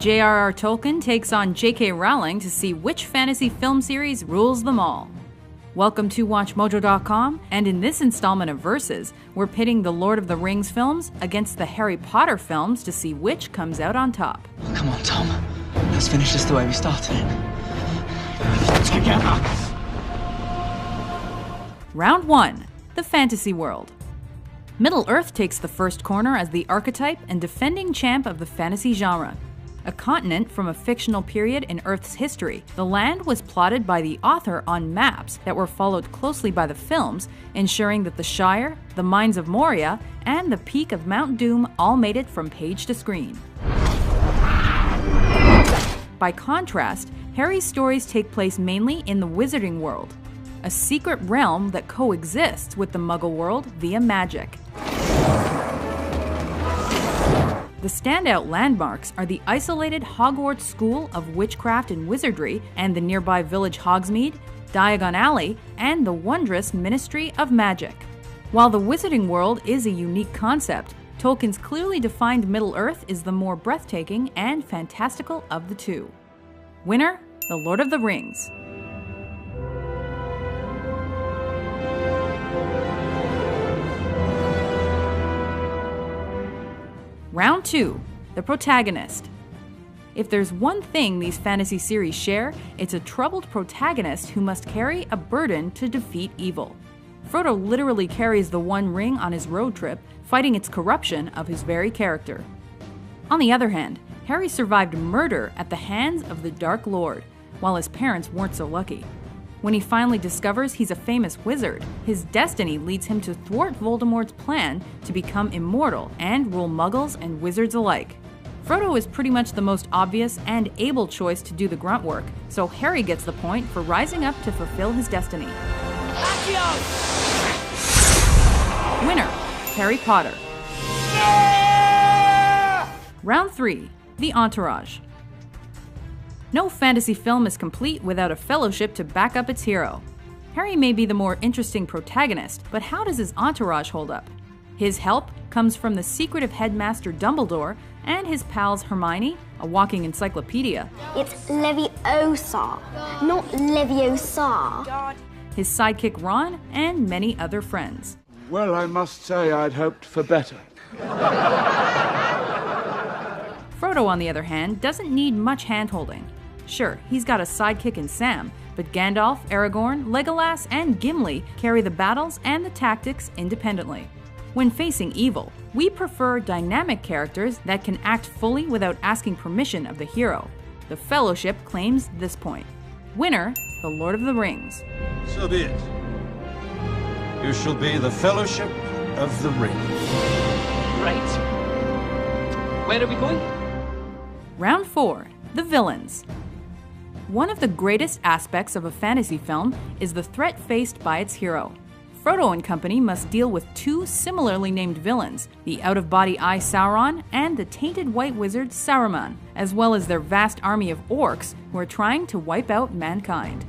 J.R.R. Tolkien takes on J.K. Rowling to see which fantasy film series rules them all. Welcome to WatchMojo.com, and in this installment of Versus, we're pitting the Lord of the Rings films against the Harry Potter films to see which comes out on top. Come on, Tom. Let's finish this the way we started it. Together! Round 1. The Fantasy World. Middle-earth takes the first corner as the archetype and defending champ of the fantasy genre. A continent from a fictional period in Earth's history, the land was plotted by the author on maps that were followed closely by the films, ensuring that the Shire, the Mines of Moria, and the peak of Mount Doom all made it from page to screen. By contrast, Harry's stories take place mainly in the Wizarding World, a secret realm that coexists with the Muggle world via magic. The standout landmarks are the isolated Hogwarts School of Witchcraft and Wizardry and the nearby village Hogsmeade, Diagon Alley, and the wondrous Ministry of Magic. While the Wizarding World is a unique concept, Tolkien's clearly defined Middle-earth is the more breathtaking and fantastical of the two. Winner, The Lord of the Rings. Round 2. The Protagonist. If there's one thing these fantasy series share, it's a troubled protagonist who must carry a burden to defeat evil. Frodo literally carries the One Ring on his road trip, fighting its corruption of his very character. On the other hand, Harry survived murder at the hands of the Dark Lord, while his parents weren't so lucky. When he finally discovers he's a famous wizard, his destiny leads him to thwart Voldemort's plan to become immortal and rule Muggles and wizards alike. Frodo is pretty much the most obvious and able choice to do the grunt work, so Harry gets the point for rising up to fulfill his destiny. Winner, Harry Potter. Round 3. The Entourage. No fantasy film is complete without a fellowship to back up its hero. Harry may be the more interesting protagonist, but how does his entourage hold up? His help comes from the secretive headmaster Dumbledore and his pals Hermione, a walking encyclopedia. It's Leviosa, not Leviosa. His sidekick Ron, and many other friends. Well, I must say I'd hoped for better. Frodo, on the other hand, doesn't need much hand-holding. Sure, he's got a sidekick in Sam, but Gandalf, Aragorn, Legolas, and Gimli carry the battles and the tactics independently. When facing evil, we prefer dynamic characters that can act fully without asking permission of the hero. The Fellowship claims this point. Winner, The Lord of the Rings. So be it. You shall be the Fellowship of the Ring. Right. Where are we going? Round 4. The Villains. One of the greatest aspects of a fantasy film is the threat faced by its hero. Frodo and company must deal with two similarly named villains, the out-of-body eye Sauron and the tainted white wizard Saruman, as well as their vast army of orcs who are trying to wipe out mankind.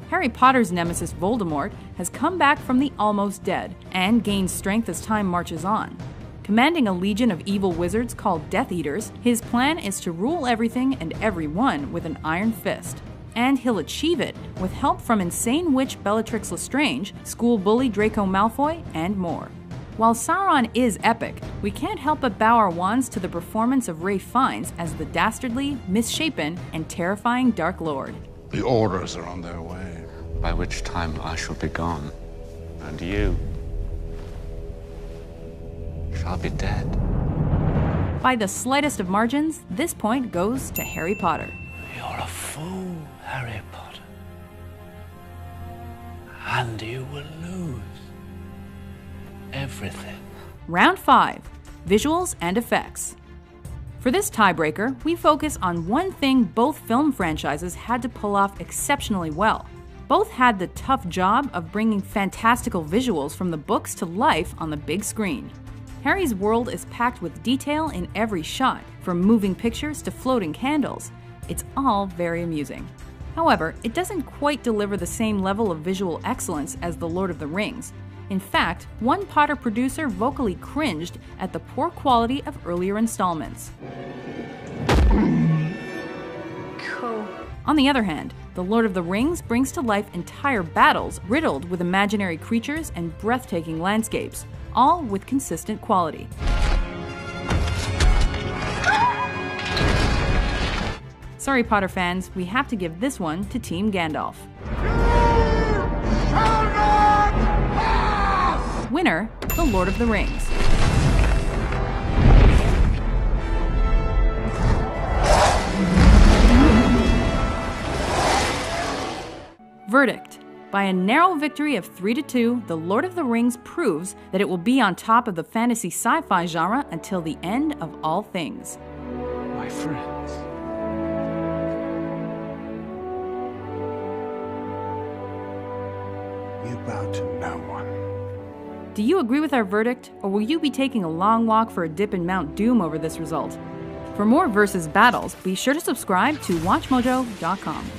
Harry Potter's nemesis Voldemort has come back from the almost dead and gains strength as time marches on. Commanding a legion of evil wizards called Death Eaters, his plan is to rule everything and everyone with an iron fist. And he'll achieve it with help from insane witch Bellatrix Lestrange, school bully Draco Malfoy, and more. While Sauron is epic, we can't help but bow our wands to the performance of Ralph Fiennes as the dastardly, misshapen, and terrifying Dark Lord. The orders are on their way. By which time I shall be gone, and you shall be dead. By the slightest of margins, this point goes to Harry Potter. You're a fool, Harry Potter. And you will lose everything. Round 5. Visuals and Effects. For this tiebreaker, we focus on one thing both film franchises had to pull off exceptionally well. Both had the tough job of bringing fantastical visuals from the books to life on the big screen. Harry's world is packed with detail in every shot, from moving pictures to floating candles. It's all very amusing. However, it doesn't quite deliver the same level of visual excellence as The Lord of the Rings. In fact, one Potter producer vocally cringed at the poor quality of earlier installments. Cool. On the other hand, The Lord of the Rings brings to life entire battles riddled with imaginary creatures and breathtaking landscapes, all with consistent quality. Sorry, Potter fans, we have to give this one to Team Gandalf. Winner, The Lord of the Rings. Verdict. By a narrow victory of 3-2, The Lord of the Rings proves that it will be on top of the fantasy sci-fi genre until the end of all things. My friends. You bow to no one. Do you agree with our verdict, or will you be taking a long walk for a dip in Mount Doom over this result? For more versus battles, be sure to subscribe to WatchMojo.com.